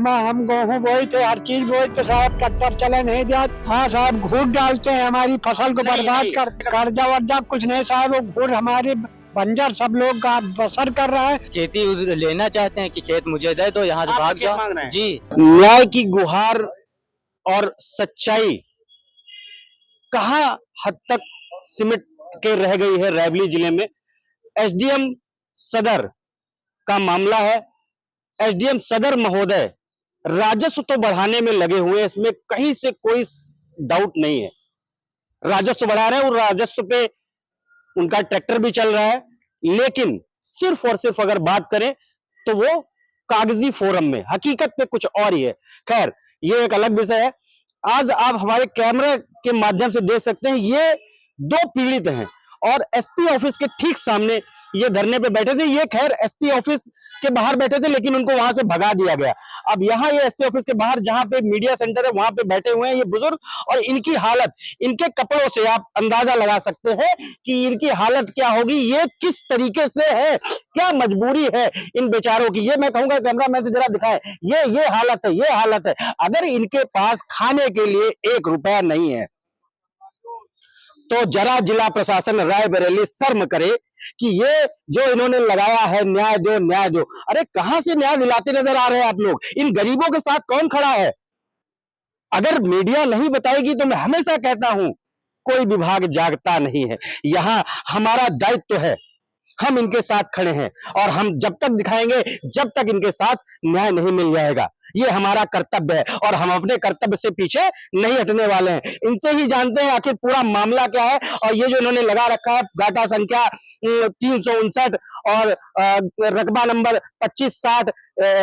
वही हम गेहूँ बोई थे, हर चीज बोई तो साहब ट्रैक्टर चले नहीं दिया। हाँ साहब, घूट डालते हैं, हमारी फसल को बर्बाद कर, कर्जा वर्जा कुछ नहीं साहब, वो घूट हमारी बंजर सब लोग का बसर कर रहा है। खेती लेना चाहते हैं कि खेत मुझे दे दो, यहाँ से भाग जाओ जी। न्याय की गुहार और सच्चाई कहाँ हद तक सिमट के रह गई है रायबरेली जिले में। एसडीएम सदर का मामला है। एसडीएम सदर महोदय राजस्व तो बढ़ाने में लगे हुए हैं, इसमें कहीं से कोई डाउट नहीं है। राजस्व बढ़ा रहे हैं और राजस्व पे उनका ट्रैक्टर भी चल रहा है, लेकिन सिर्फ और सिर्फ अगर बात करें तो वो कागजी फोरम में, हकीकत में कुछ और ही है। खैर, ये एक अलग विषय है। आज आप हमारे कैमरे के माध्यम से देख सकते हैं, ये दो पीड़ित हैं और एसपी ऑफिस के ठीक सामने ये धरने पे बैठे थे। ये खैर एसपी ऑफिस के बाहर बैठे थे, लेकिन उनको वहां से भगा दिया गया। अब यहाँ ये एसपी ऑफिस के बाहर जहां पे मीडिया सेंटर है, वहां पे बैठे हुए हैं ये बुजुर्ग, और इनकी हालत, इनके कपड़ों से आप अंदाजा लगा सकते हैं कि इनकी हालत क्या होगी, ये किस तरीके से है, क्या मजबूरी है इन बेचारों की। ये मैं कहूंगा कैमरा मैन से जरा दिखाए, ये हालत है, ये हालत है। अगर इनके पास खाने के लिए 1 रुपया नहीं है तो जरा जिला प्रशासन रायबरेली शर्म करे कि ये जो इन्होंने लगाया है न्याय दो न्याय दो। अरे कहां से न्याय दिलाते नजर आ रहे हैं आप लोग? इन गरीबों के साथ कौन खड़ा है? अगर मीडिया नहीं बताएगी तो मैं हमेशा कहता हूं, कोई विभाग जागता नहीं है। यहां हमारा दायित्व है, हम इनके साथ खड़े हैं और हम जब तक दिखाएंगे जब तक इनके साथ न्याय नहीं मिल जाएगा। ये हमारा कर्तव्य है और हम अपने कर्तव्य से पीछे नहीं हटने वाले हैं। इनसे ही जानते हैं आखिर पूरा मामला क्या है। और ये जो इन्होंने लगा रखा है गाटा संख्या 359 और रकबा नंबर 2560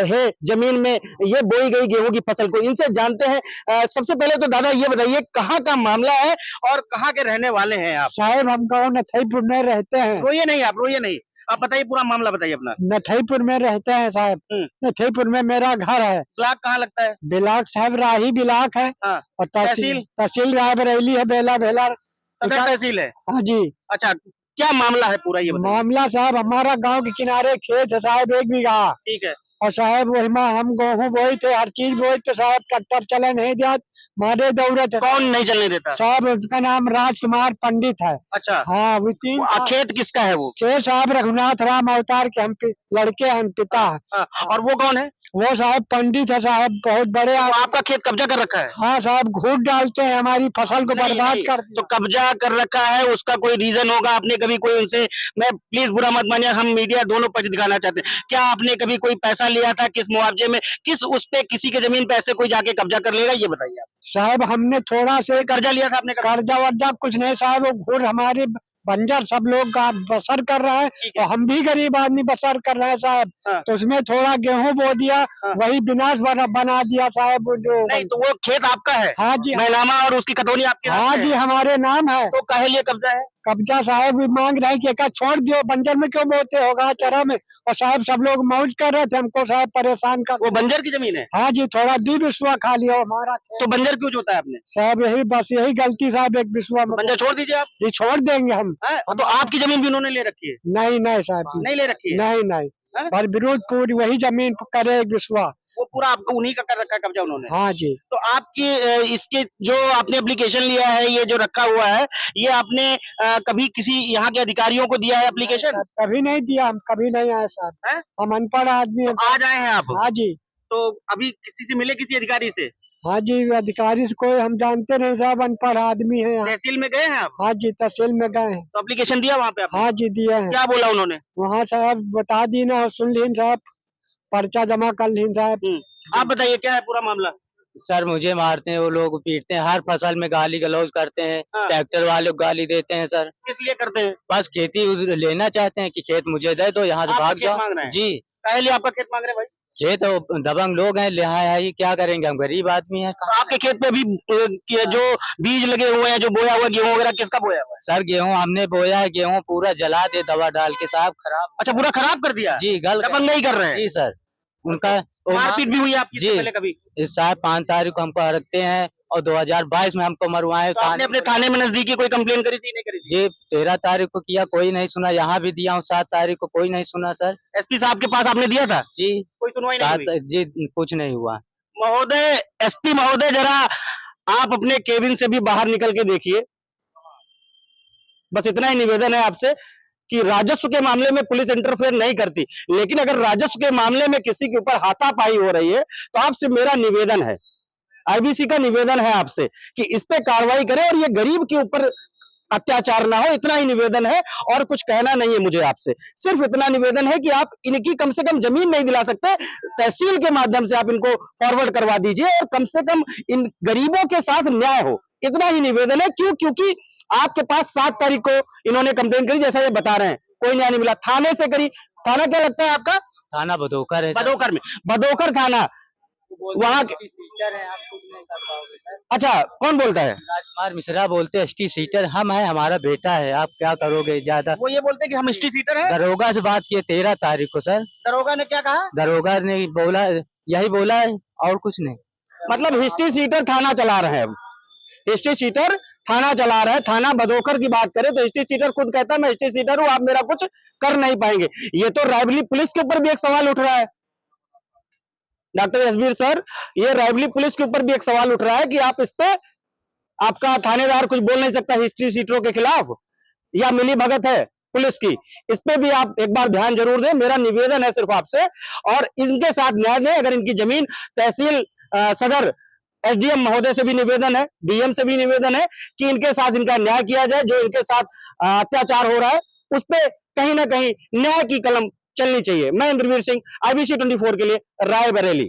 है जमीन में ये बोई गई गेहूं की फसल को, इनसे जानते हैं। सबसे पहले तो दादा ये बताइए, कहाँ का मामला है और कहाँ के रहने वाले हैं आप? साहब हम गाँव नथईपुर में रहते हैं। रोइए नहीं, आप रोइए नहीं, आप बताइए पूरा मामला बताइए अपना। नथईपुर में रहते हैं साहब, नथईपुर में मेरा घर है। ब्लॉक कहाँ लगता है? बिलाक साहब, राही बिलाक है। हाँ। और तहसील रायबरेली है, बेला बेला सदर तहसील है। हाँ जी। अच्छा, क्या मामला है पूरा ये बताइए। मामला साहब, हमारा गांव के किनारे खेत है साहब, 1 बीघा। ठीक है। और साहब वही हम गेहूँ बोई थे, हर चीज बोई तो साहब ट्रैक्टर चले नहीं दिया, मारे दौड़े थे। कौन नहीं चलने देता? साहब उसका नाम राजकुमार पंडित है। अच्छा। हाँ, वो 3 खेत किसका है वो? खेत साहब रघुनाथ राम अवतार के हम लड़के हैं, हम पिता है। और वो कौन है? वो साहब पंडित है साहब, बहुत बड़े। तो आपका खेत कब्जा कर रखा है? हाँ साहब, घूट डालते हैं, हमारी फसल को बर्बाद कर। तो कब्जा कर रखा है, उसका कोई रीजन होगा? आपने कभी कोई उनसे, मैं प्लीज बुरा मत मानिए, हम मीडिया दोनों पक्ष दिखाना चाहते हैं, क्या आपने कभी कोई पैसा लिया था? किस मुआवजे में, किस उस पे किसी के जमीन पे ऐसे कोई जाके कब्जा कर लेगा? ये बताइए आप। साहब हमने थोड़ा से कर्जा लिया था आपने? कर्जा वर्जा कुछ नहीं साहब, वो घूट हमारी बंजर सब लोग का बसर कर रहा है और हम भी गरीब आदमी बसर कर रहे हैं साहब। तो उसमें थोड़ा गेहूं बो दिया, वही विनाश बना दिया साहब। जो नहीं, तो वो खेत आपका है? हाँ जी। मैनामा और उसकी खतौनी आपके? हाँ जी, हमारे नाम है। तो काहे लिए कब्जा है? कब्जा साहब मांग रहे हैं कि छोड़ दियो, बंजर में क्यों बोते होगा चरा में। और साहब सब लोग मौज कर रहे थे, हमको साहब परेशान कर। वो बंजर की जमीन है? हाँ जी, थोड़ा दी विश्वा खा लिया हमारा। तो बंजर क्यों जोता है आपने? साहब यही बस यही गलती साहब, एक विश्वा में। बंजर छोड़ दीजिए आप। जी छोड़ देंगे हम। तो आपकी जमीन भी उन्होंने ले रखी है? नहीं नहीं साहब, नहीं ले रखी है? नहीं नहीं, पर विरोध पूरी वही जमीन करे विश्वा, वो पूरा आपको उन्हीं का कर रखा है कब्जा उन्होंने? हाँ जी। तो आपकी इसके जो आपने एप्लीकेशन लिया है, ये जो रखा हुआ है, ये आपने कभी किसी यहाँ के अधिकारियों को दिया है एप्लीकेशन? कभी नहीं दिया, हम कभी नहीं आए साहब, हम अनपढ़ आदमी हैं। आज आए हैं आप? हाँ जी। तो अभी किसी से मिले, किसी अधिकारी से? हाँ जी, अधिकारी से कोई हम जानते नहीं साहब, अनपढ़ आदमी है। तहसील में गए हैं आप? हाँ जी, तहसील में गए हैं। तो एप्लीकेशन दिया वहाँ पे आपने? हाँ जी दिया है। क्या बोला उन्होंने? वहाँ साहब बता दी ना, सुन लीन साहब, पर्चा जमा कर लीन साहब। आप बताइए क्या है पूरा मामला? सर मुझे मारते हैं, वो लोग पीटते हैं, हर फसल में गाली गलौज करते हैं। ट्रैक्टर वाले को गाली देते हैं सर। किस लिए करते हैं? बस खेती लेना चाहते हैं कि खेत मुझे दे दो, यहाँ से भाग जाओ जी। पहले आपका खेत मांग रहे हैं भाई? खेत दबंग लोग हैं, लिहाई क्या करेंगे, हम गरीब आदमी हैं। तो आपके खेत पे भी जो बीज लगे हुए हैं, जो बोया हुआ गेहूं वगैरह, किसका बोया हुआ है? सर गेहूं हमने बोया है, गेहूं पूरा जला दे दवा डाल के साहब, खराब। अच्छा, पूरा खराब कर दिया जी, गल दबंग नहीं कर रहे हैं? जी सर, उनका मारपीट भी हुई आपकी जी पहले कभी? इस साल 5 तारीख को हमको रखते हैं और 2022 में हमको मरवाए। तो आपने अपने थाने में नजदीकी कोई कंप्लेन करी थी? नहीं करी थी? जी 13 तारीख को किया, कोई नहीं सुना। यहाँ भी दिया हूँ 7 तारीख को, कोई नहीं सुना सर। एसपी साहब के पास आपने दिया था? जी कोई सुनवाई नहीं हुई? जी कुछ नहीं हुआ। महोदय, एसपी महोदय, जरा आप अपने केबिन से भी बाहर निकल के देखिए। बस इतना ही निवेदन है आपसे कि राजस्व के मामले में पुलिस इंटरफेयर नहीं करती, लेकिन अगर राजस्व के मामले में किसी के ऊपर हाथापाई हो रही है तो आपसे मेरा निवेदन है, आईबीसी का निवेदन है आपसे कि इस पे कार्रवाई करें और ये गरीब के ऊपर अत्याचार ना हो। इतना ही निवेदन है और कुछ कहना नहीं है मुझे आपसे। सिर्फ इतना निवेदन है कि आप इनकी कम से कम जमीन नहीं दिला सकते, तहसील के माध्यम से आप इनको फॉरवर्ड करवा दीजिए और कम से कम इन गरीबों के साथ न्याय हो। इतना ही निवेदन है। क्यों? क्योंकि आपके पास 7 तारीख को इन्होंने कंप्लेन करी, जैसा ये बता रहे हैं, कोई न्याय नहीं मिला। थाने से करी। थाना क्या लगता है आपका? थाना बदोकर है सर। बदोकर में, बदोकर थाना वहाँ के। सीटर है, आप कुछ नहीं कर पाओगे सर। अच्छा, कौन बोलता है? राजकुमार मिश्रा बोलते हैं, एसटी सीटर हम है, हमारा बेटा है, आप क्या करोगे ज्यादा। वो ये बोलते हैं कि हम एसटी सीटर हैं। दरोगा से बात किए 13 तारीख को सर। दरोगा ने क्या कहा? दरोगा ने बोला, यही बोला है और कुछ नहीं। मतलब हिस्ट्री सीटर थाना चला रहे हैं। हिस्ट्री सीटर थाना चला रहे हैं। थाना बदोकर की बात करें तो हिस्ट्री सीटर खुद कहता है मैं हिस्ट्री सीटर हूं, आप मेरा कुछ कर नहीं पाएंगे। ये तो रायबरेली पुलिस के ऊपर भी एक सवाल उठ रहा है डॉक्टर एसबीर सर, ये रायबरेली पुलिस के ऊपर भी एक सवाल उठ रहा है कि आप इस पे, आपका थानेदार कुछ बोल नहीं सकता हिस्ट्री सीटरों के खिलाफ, या मिली भगत है पुलिस की। इस पे भी आप एक बार ध्यान जरूर दें। मेरा निवेदन है सिर्फ आपसे, और इनके साथ न्याय दें। अगर इनकी जमीन तहसील सदर एसडीएम महोदय से भी निवेदन है, डीएम से भी निवेदन है कि इनके साथ इनका न्याय किया जाए। जो इनके साथ अत्याचार हो रहा है उस पे कहीं ना कहीं न्याय की कलम चलनी चाहिए। मैं इंद्रवीर सिंह, IBC 24 के लिए रायबरेली।